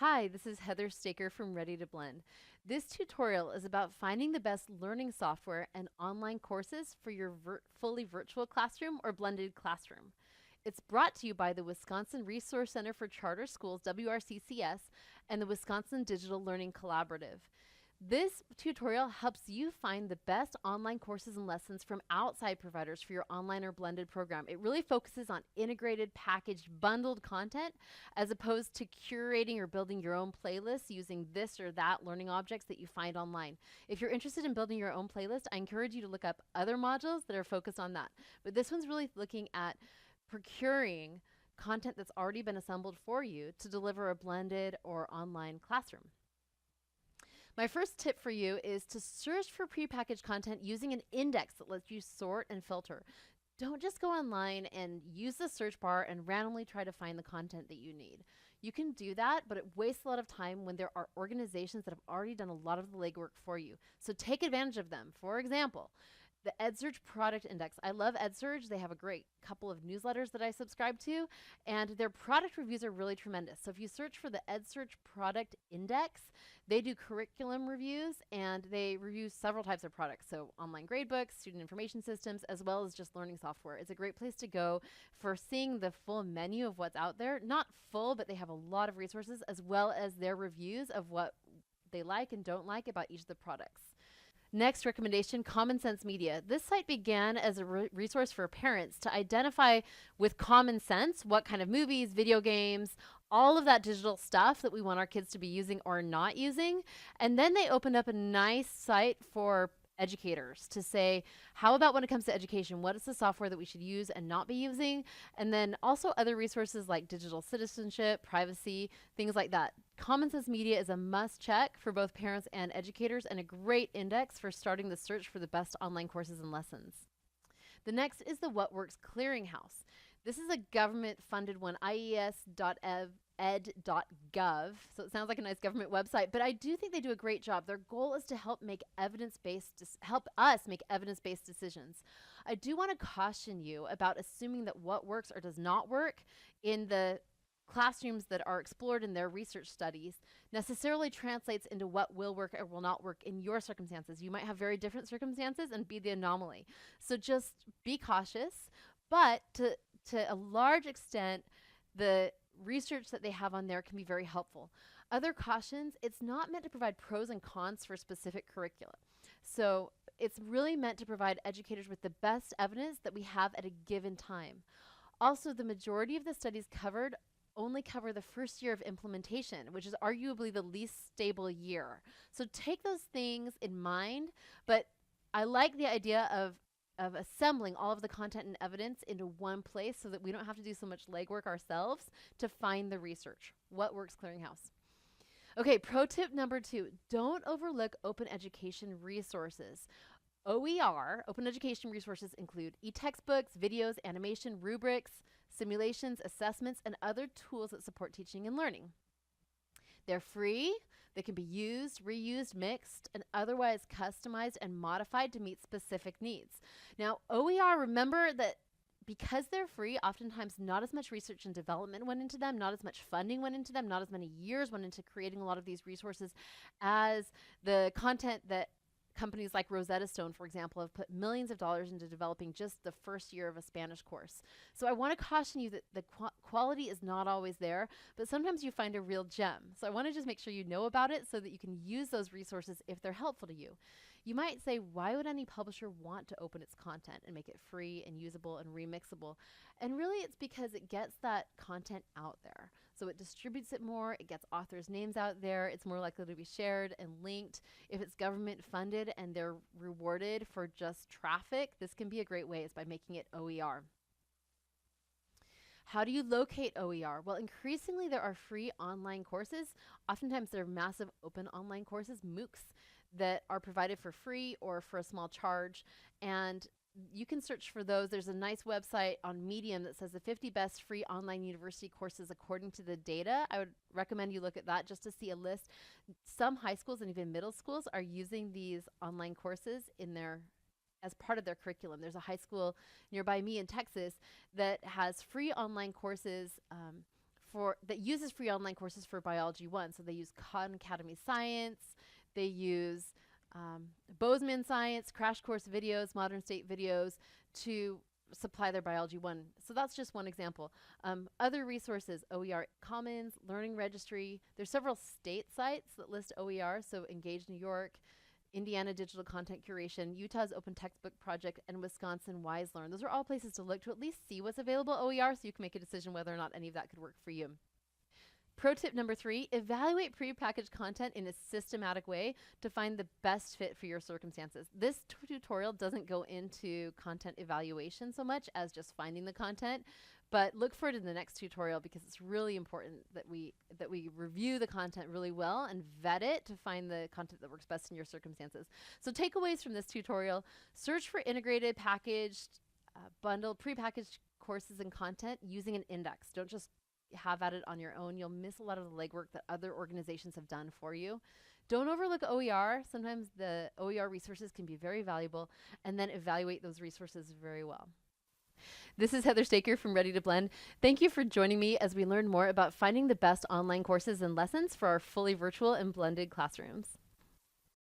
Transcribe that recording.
Hi, this is Heather Staker from Ready to Blend. This tutorial is about finding the best learning software and online courses for your fully virtual classroom or blended classroom. It's brought to you by the Wisconsin Resource Center for Charter Schools, WRCCS, and the Wisconsin Digital Learning Collaborative. This tutorial helps you find the best online courses and lessons from outside providers for your online or blended program. It really focuses on integrated, packaged, bundled content as opposed to curating or building your own playlists using this or that learning objects that you find online. If you're interested in building your own playlist, I encourage you to look up other modules that are focused on that. But this one's really looking at procuring content that's already been assembled for you to deliver a blended or online classroom. My first tip for you is to search for prepackaged content using an index that lets you sort and filter. Don't just go online and use the search bar and randomly try to find the content that you need. You can do that, but it wastes a lot of time when there are organizations that have already done a lot of the legwork for you. So take advantage of them. For example, the EdSurge Product Index. I love EdSurge. They have a great couple of newsletters that I subscribe to, and their product reviews are really tremendous. So if you search for the EdSurge Product Index, they do curriculum reviews, and they review several types of products. So online gradebooks, student information systems, as well as just learning software. It's a great place to go for seeing the full menu of what's out there. Not full, but they have a lot of resources, as well as their reviews of what they like and don't like about each of the products. Next recommendation, Common Sense Media. This site began as a resource for parents to identify with common sense what kind of movies, video games, all of that digital stuff that we want our kids to be using or not using. And then they opened up a nice site for educators to say, how about when it comes to education, what is the software that we should use and not be using? And then also other resources like digital citizenship, privacy, things like that. Common Sense Media is a must check for both parents and educators and a great index for starting the search for the best online courses and lessons. The next is the What Works Clearinghouse. This is a government funded one, ies.ed.gov. So it sounds like a nice government website, but I do think they do a great job. Their goal is to help us make evidence-based decisions. I do want to caution you about assuming that what works or does not work in the classrooms that are explored in their research studies necessarily translates into what will work or will not work in your circumstances. You might have very different circumstances and be the anomaly. So just be cautious, but to a large extent, the research that they have on there can be very helpful. Other cautions, it's not meant to provide pros and cons for specific curricula. So it's really meant to provide educators with the best evidence that we have at a given time. Also, the majority of the studies covered only cover the first year of implementation, which is arguably the least stable year. So take those things in mind, but I like the idea of assembling all of the content and evidence into one place so that we don't have to do so much legwork ourselves to find the research. What Works Clearinghouse. Okay, pro tip number 2, don't overlook open education resources. OER, open education resources, include e-textbooks, videos, animation, rubrics, simulations, assessments, and other tools that support teaching and learning. They're free. They can be used, reused, mixed, and otherwise customized and modified to meet specific needs. Now, OER, remember that because they're free, oftentimes not as much research and development went into them, not as much funding went into them, not as many years went into creating a lot of these resources as the content that companies like Rosetta Stone, for example, have put millions of dollars into developing just the first year of a Spanish course. So I want to caution you that the quality is not always there, but sometimes you find a real gem. So I want to just make sure you know about it so that you can use those resources if they're helpful to you. You might say, why would any publisher want to open its content and make it free and usable and remixable? And really it's because it gets that content out there. So it distributes it more, it gets authors' names out there, it's more likely to be shared and linked. If it's government funded and they're rewarded for just traffic, this can be a great way is by making it OER. How do you locate OER? Well, increasingly there are free online courses. Oftentimes there are massive open online courses, MOOCs, that are provided for free or for a small charge. And you can search for those. There's a nice website on Medium that says the 50 best free online university courses according to the data. I would recommend you look at that just to see a list. Some high schools and even middle schools are using these online courses in their as part of their curriculum. There's a high school nearby me in Texas that has free online courses that uses free online courses for Biology 1. So they use Khan Academy Science, they use Bozeman Science, crash course videos, modern state videos to supply their Biology 1. So that's just one example. Other resources, OER Commons, Learning Registry. There's several state sites that list OER, so Engage New York, Indiana Digital Content Curation, Utah's Open Textbook Project, and Wisconsin WiseLearn. Those are all places to look to at least see what's available OER so you can make a decision whether or not any of that could work for you. Pro tip number 3, evaluate prepackaged content in a systematic way to find the best fit for your circumstances. This tutorial doesn't go into content evaluation so much as just finding the content, but look for it in the next tutorial because it's really important that we review the content really well and vet it to find the content that works best in your circumstances. So takeaways from this tutorial: search for integrated, packaged, bundled, prepackaged courses and content using an index. Don't just have at it on your own. You'll miss a lot of the legwork that other organizations have done for you. Don't overlook OER. Sometimes the OER resources can be very valuable, and then evaluate those resources very well. This is Heather Staker from Ready to Blend. Thank you for joining me as we learn more about finding the best online courses and lessons for our fully virtual and blended classrooms.